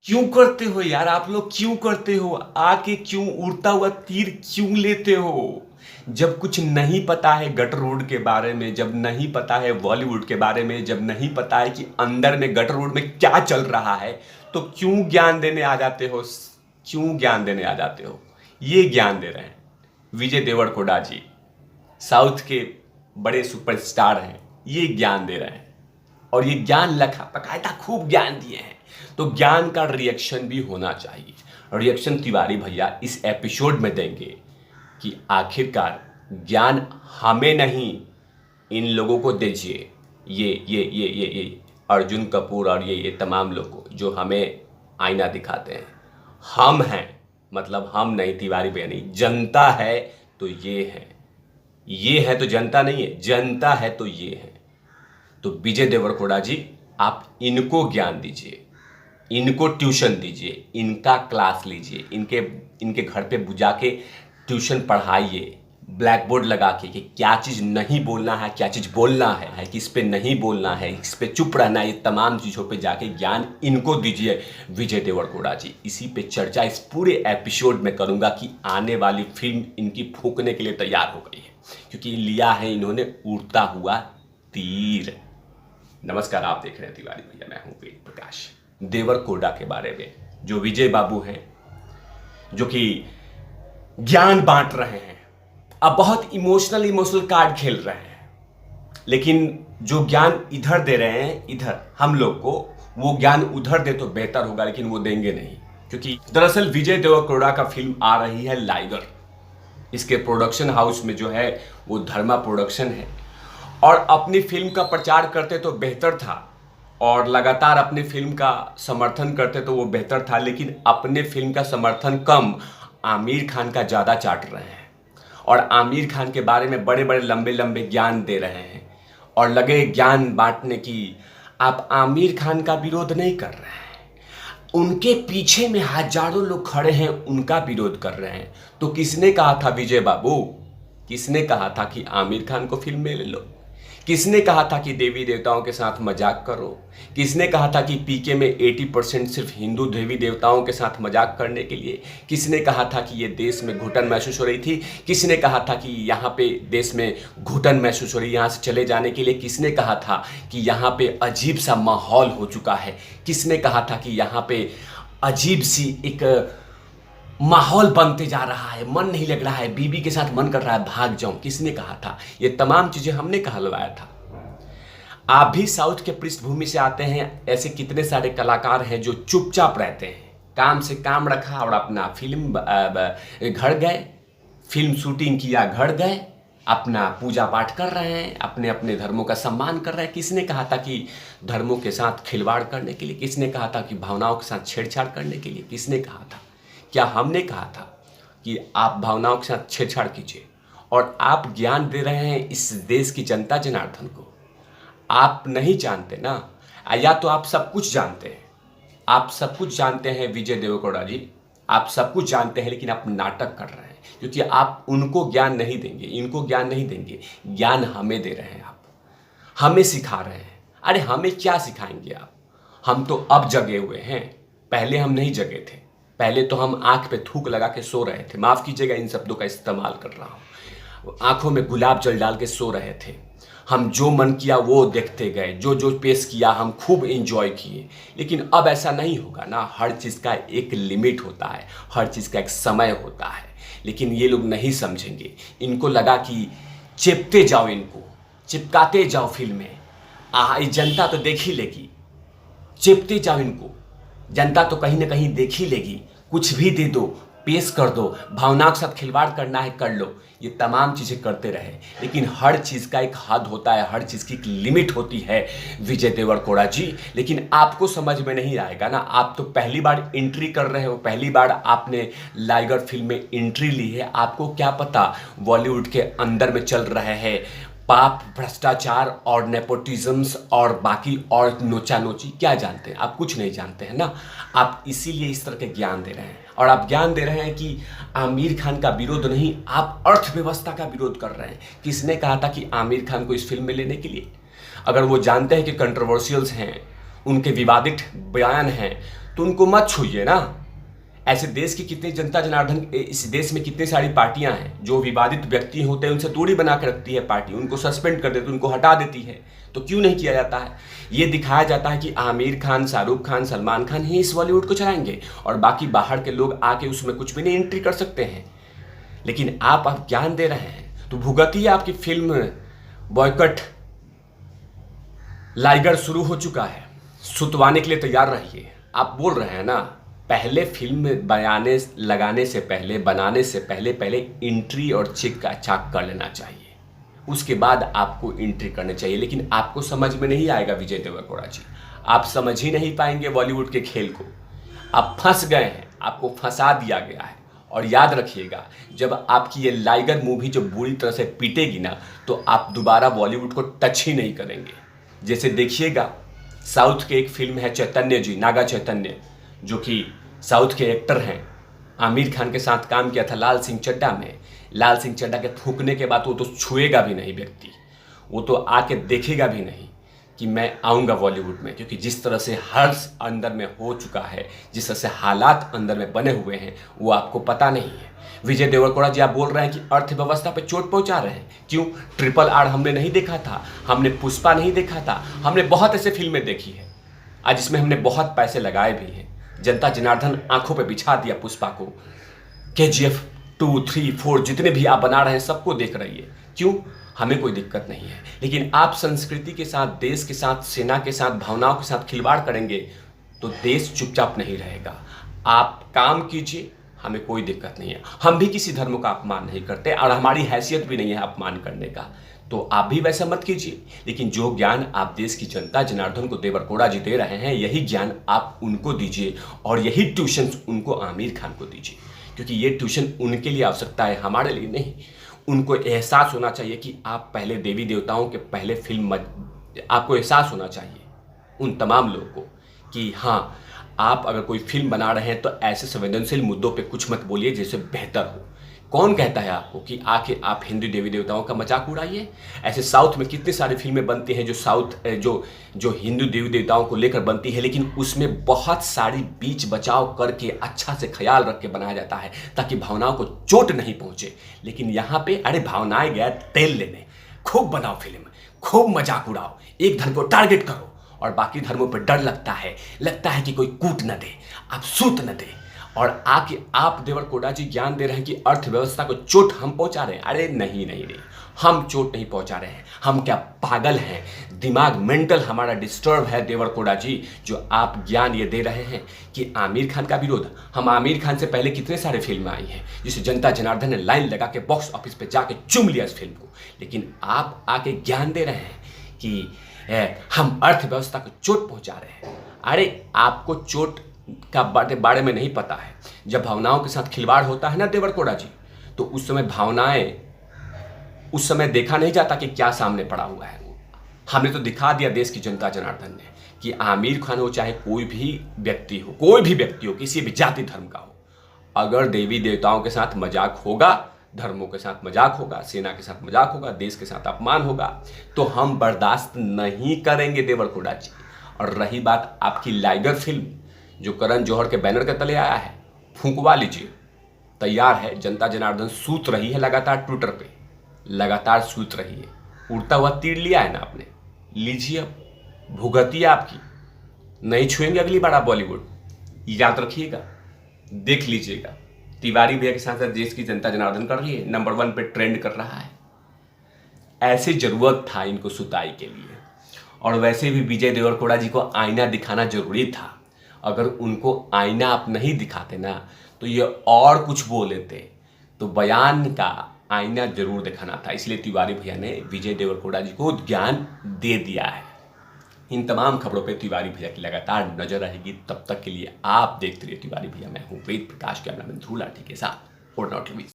क्यों करते हो यार? आप लोग क्यों करते हो? आके क्यों उड़ता हुआ तीर क्यों लेते हो? जब कुछ नहीं पता है गटर रोड के बारे में, जब नहीं पता है बॉलीवुड के बारे में, जब नहीं पता है कि अंदर में गटर रोड में क्या चल रहा है, तो क्यों ज्ञान देने आ जाते हो? क्यों ज्ञान देने आ जाते हो? ये ज्ञान दे रहे हैं विजय देवरकोंडा जी, साउथ के बड़े सुपरस्टार हैं। ये ज्ञान दे रहे हैं और ये ज्ञान लखा बकायदा खूब ज्ञान दिए हैं, तो ज्ञान का रिएक्शन भी होना चाहिए। रिएक्शन तिवारी भैया इस एपिसोड में देंगे कि आखिरकार ज्ञान हमें नहीं, इन लोगों को दीजिए। ये अर्जुन कपूर और ये तमाम लोग जो हमें आईना दिखाते हैं, हम हैं, मतलब हम नहीं, तिवारी भैया नहीं, जनता है तो ये है तो जनता नहीं है, जनता है तो ये है। तो विजय देवरकोंडा जी, आप इनको ज्ञान दीजिए, इनको ट्यूशन दीजिए, इनका क्लास लीजिए, इनके इनके घर पे बुझा के ट्यूशन पढ़ाइए, ब्लैक बोर्ड लगा के कि क्या चीज़ नहीं बोलना है, क्या चीज़ बोलना है, किस पे नहीं बोलना है, इस पे चुप रहना है, ये तमाम चीज़ों पे जाके ज्ञान इनको दीजिए विजय देवरकोंडा जी। इसी पे चर्चा इस पूरे एपिसोड में करूँगा कि आने वाली फिल्म इनकी फूकने के लिए तैयार हो गई है, क्योंकि लिया है इन्होंने उड़ता हुआ तीर। नमस्कार, आप देख रहे हैं तिवारी भैया, मैं हूं वेद प्रकाश। देवरकोंडा के बारे में जो विजय बाबू हैं, जो कि ज्ञान बांट रहे हैं, अब बहुत इमोशनल कार्ड खेल रहे हैं, लेकिन जो ज्ञान इधर दे रहे हैं, इधर हम लोग को, वो ज्ञान उधर दे तो बेहतर होगा, लेकिन वो देंगे नहीं। क्योंकि दरअसल विजय देवरकोंडा का फिल्म आ रही है लाइगर। इसके प्रोडक्शन हाउस में जो है वो धर्मा प्रोडक्शन है, और अपनी फिल्म का प्रचार करते तो बेहतर था, और लगातार अपनी फिल्म का समर्थन करते तो वो बेहतर था, लेकिन अपने फिल्म का समर्थन कम, आमिर खान का ज़्यादा चाट रहे हैं, और आमिर खान के बारे में बड़े बड़े लंबे लंबे ज्ञान दे रहे हैं, और लगे ज्ञान बांटने की। आप आमिर खान का विरोध नहीं कर रहे हैं, उनके पीछे में हजारों लोग खड़े हैं, उनका विरोध कर रहे हैं। तो किसने कहा था विजय बाबू, किसने कहा था कि आमिर खान को फिल्म में ले लो? किसने कहा था कि देवी देवताओं के साथ मजाक करो? किसने कहा था कि पीके में 80% सिर्फ हिंदू देवी देवताओं के साथ मजाक करने के लिए? किसने कहा था कि ये देश में घुटन महसूस हो रही थी? किसने कहा था कि यहाँ पे देश में घुटन महसूस हो रही है यहाँ से चले जाने के लिए? किसने कहा था कि यहाँ पे अजीब सा माहौल हो चुका है? किसने कहा था कि यहाँ पे अजीब सी एक माहौल बनते जा रहा है, मन नहीं लग रहा है, बीबी के साथ मन कर रहा है भाग जाऊं? किसने कहा था? ये तमाम चीजें हमने कहलवाया था। आप भी साउथ के पृष्ठभूमि से आते हैं, ऐसे कितने सारे कलाकार हैं जो चुपचाप रहते हैं, काम से काम रखा और अपना फिल्म घर गए, फिल्म शूटिंग किया, घर गए, अपना पूजा पाठ कर रहे हैं, अपने अपने धर्मों का सम्मान कर रहे हैं। किसने कहा था कि धर्मों के साथ खिलवाड़ करने के लिए? किसने कहा था कि भावनाओं के साथ छेड़छाड़ करने के लिए? किसने कहा था? क्या हमने कहा था कि आप भावनाओं के साथ छेड़छाड़ कीजिए? और आप ज्ञान दे रहे हैं इस देश की जनता जनार्दन को। आप नहीं जानते ना, या तो आप सब कुछ जानते हैं, आप सब कुछ जानते हैं विजय देवरकोंडा जी, आप सब कुछ जानते हैं, लेकिन आप नाटक कर रहे हैं, क्योंकि आप उनको ज्ञान नहीं देंगे, इनको ज्ञान नहीं देंगे, ज्ञान हमें दे रहे हैं, आप हमें सिखा रहे हैं। अरे हमें क्या सिखाएंगे आप? हम तो अब जगे हुए हैं, पहले हम नहीं जगे थे। पहले तो हम आंख पे थूक लगा के सो रहे थे, माफ़ कीजिएगा इन शब्दों का इस्तेमाल कर रहा हूँ, आंखों में गुलाब जल डाल के सो रहे थे। हम जो मन किया वो देखते गए, जो जो पेश किया हम खूब एंजॉय किए। लेकिन अब ऐसा नहीं होगा ना, हर चीज़ का एक लिमिट होता है, हर चीज़ का एक समय होता है। लेकिन ये लोग नहीं समझेंगे, इनको लगा कि चिपते जाओ, इनको चिपकाते जाओ फिल्में, जनता तो देख ही लेगी, चिपते जाओ इनको, जनता तो कहीं ना कहीं देख ही लेगी, कुछ भी दे दो, पेश कर दो, भावनाओं के साथ खिलवाड़ करना है कर लो, ये तमाम चीज़ें करते रहे। लेकिन हर चीज़ का एक हद होता है, हर चीज़ की एक लिमिट होती है विजय देवरकोंडा जी। लेकिन आपको समझ में नहीं आएगा ना, आप तो पहली बार एंट्री कर रहे हो, पहली बार आपने लाइगर फिल्म में एंट्री ली है, आपको क्या पता बॉलीवुड के अंदर में चल रहे हैं पाप, भ्रष्टाचार और नेपोटिज्म्स और बाकी और नोचा नोची। क्या जानते हैं आप? कुछ नहीं जानते हैं ना। आप इसीलिए इस तरह के ज्ञान दे रहे हैं, और आप ज्ञान दे रहे हैं कि आमिर खान का विरोध नहीं, आप अर्थव्यवस्था का विरोध कर रहे हैं। किसने कहा था कि आमिर खान को इस फिल्म में लेने के लिए? अगर वो जानते हैं कि कंट्रोवर्शियल्स हैं, उनके विवादित बयान हैं, तो उनको मत छूइए ना। ऐसे देश की कितनी जनता जनार्दन, इस देश में कितनी सारी पार्टियां हैं जो विवादित व्यक्ति होते हैं उनसे दूरी बना के रखती है पार्टी, उनको सस्पेंड कर देती है, उनको हटा देती है। तो क्यों नहीं किया जाता है? ये दिखाया जाता है कि आमिर खान, शाहरुख खान, सलमान खान ही इस बॉलीवुड को चलाएंगे और बाकी बाहर के लोग आके उसमें कुछ भी नहीं एंट्री कर सकते हैं। लेकिन आप ज्ञान दे रहे हैं तो भुगतिए। आपकी फिल्म बॉयकट लाइगर शुरू हो चुका है, सुतवाने के लिए तैयार रहिए। आप बोल रहे हैं ना, पहले फिल्म लगाने से पहले, बनाने से पहले एंट्री और चेक का चाक कर लेना चाहिए, उसके बाद आपको एंट्री करनी चाहिए। लेकिन आपको समझ में नहीं आएगा विजय देवरकोड़ा जी, आप समझ ही नहीं पाएंगे बॉलीवुड के खेल को। आप फंस गए हैं, आपको फंसा दिया गया है। और याद रखिएगा, जब आपकी ये लाइगर मूवी जो बुरी तरह से पीटेगी ना, तो आप दोबारा बॉलीवुड को टच ही नहीं करेंगे। जैसे देखिएगा, साउथ के एक फिल्म है चैतन्य जी, नागा चैतन्य, जो कि साउथ के एक्टर हैं, आमिर खान के साथ काम किया था लाल सिंह चड्ढा में। लाल सिंह चड्ढा के फूंकने के बाद वो तो छुएगा भी नहीं व्यक्ति, वो तो आके देखेगा भी नहीं कि मैं आऊँगा बॉलीवुड में, क्योंकि जिस तरह से हर्ष अंदर में हो चुका है, जिस तरह से हालात अंदर में बने हुए हैं, वो आपको पता नहीं है। विजय देवरकोड़ा जी, आप बोल रहे हैं कि अर्थव्यवस्था पे चोट पहुंचा रहे हैं। क्यों? RRR हमने नहीं देखा था, हमने पुष्पा नहीं देखा था, हमने बहुत ऐसे फिल्में देखी है आज इसमें हमने बहुत पैसे लगाए भी हैं। जनता जनार्दन आंखों पे बिछा दिया पुष्पा को। KGF 2, 3, 4 जितने भी आप बना रहे हैं सबको देख रही है। क्यों? हमें कोई दिक्कत नहीं है। लेकिन आप संस्कृति के साथ, देश के साथ, सेना के साथ, भावनाओं के साथ खिलवाड़ करेंगे तो देश चुपचाप नहीं रहेगा। आप काम कीजिए, हमें कोई दिक्कत नहीं है। हम भी किसी धर्म का अपमान नहीं करते और हमारी हैसियत भी नहीं है अपमान करने का। तो आप भी वैसा मत कीजिए। लेकिन जो ज्ञान आप देश की जनता जनार्दन को देवरकोड़ा जी दे रहे हैं, यही ज्ञान आप उनको दीजिए और यही ट्यूशन उनको आमिर खान को दीजिए, क्योंकि ये ट्यूशन उनके लिए आवश्यकता है, हमारे लिए नहीं। उनको एहसास होना चाहिए कि आप पहले देवी देवताओं के पहले फिल्म, आपको एहसास होना चाहिए उन तमाम लोगों को कि हाँ, आप अगर कोई फिल्म बना रहे हैं तो ऐसे संवेदनशील मुद्दों पे कुछ मत बोलिए जिससे बेहतर हो। कौन कहता है आपको कि आके आप हिंदू देवी देवताओं का मजाक उड़ाइए? ऐसे साउथ में कितनी सारी फिल्में बनती हैं जो हिंदू देवी देवताओं को लेकर बनती है, लेकिन उसमें बहुत सारी बीच बचाव करके अच्छा से ख्याल रख के बनाया जाता है ताकि भावनाओं को चोट नहीं पहुंचे। लेकिन यहाँ पे अरे भावनाएं गया तेल लेने, खूब बनाओ फिल्म, खूब मजाक उड़ाओ, एक धर्म को टारगेट करो और बाकी धर्मों पर डर लगता है कि कोई कूट न दे, आप सूत न दे। और आके आप देवरकोड़ा जी ज्ञान दे रहे हैं कि अर्थव्यवस्था को चोट हम पहुंचा रहे हैं। अरे नहीं, हम चोट नहीं पहुंचा रहे हैं। हम क्या पागल हैं? दिमाग मेंटल हमारा डिस्टर्ब है देवरकोड़ा जी, जो आप ज्ञान ये दे रहे हैं कि आमिर खान का विरोध। हम आमिर खान से पहले कितने सारे फिल्म आई हैं जिसे जनता जनार्दन ने लाइन लगा के बॉक्स ऑफिस पे जाके चूम लिया इस फिल्म को। लेकिन आप आके ज्ञान दे रहे हैं कि हम अर्थव्यवस्था को चोट पहुंचा रहे हैं। अरे आपको चोट का बारे में नहीं पता है। जब भावनाओं के साथ खिलवाड़ होता है ना देवरकोड़ा जी, तो उस समय भावनाएं, उस समय देखा नहीं जाता कि क्या सामने पड़ा हुआ है। हमने तो दिखा दिया देश की जनता जनार्दन ने कि आमिर खान हो चाहे कोई भी व्यक्ति हो, किसी भी जाति धर्म का हो, अगर देवी देवताओं के साथ मजाक होगा, धर्मों के साथ मजाक होगा, सेना के साथ मजाक होगा, देश के साथ अपमान होगा, तो हम बर्दाश्त नहीं करेंगे देवरकोड़ा जी। और रही बात आपकी लाइगर फिल्म जो करण जौहर के बैनर के तले आया है, फूंकवा लीजिए, तैयार है। जनता जनार्दन सूत रही है लगातार, ट्विटर पे लगातार सूत रही है। उड़ता हुआ तीर लिया है ना आपने, लीजिए, अब भुगतिए। आपकी नहीं छुएंगे अगली बार आप बॉलीवुड, याद रखिएगा, देख लीजिएगा। तिवारी भैया के साथ साथ देश की जनता जनार्दन कर रही है, नंबर 1 पे ट्रेंड कर रहा है। ऐसे जरूरत था इनको सुताई के लिए। और वैसे भी विजय देवरकोड़ा जी को आईना दिखाना जरूरी था। अगर उनको आईना आप नहीं दिखाते ना, तो ये और कुछ बोलेते, तो बयान का आईना जरूर दिखाना था। इसलिए तिवारी भैया ने विजय देवरकोड़ा जी को ज्ञान दे दिया है। इन तमाम खबरों पे तिवारी भैया की लगातार नजर रहेगी। तब तक के लिए आप देखते रहिए तिवारी भैया। मैं हूं वेद प्रकाश, कैमरामैन ध्रुव लाठी के साथ।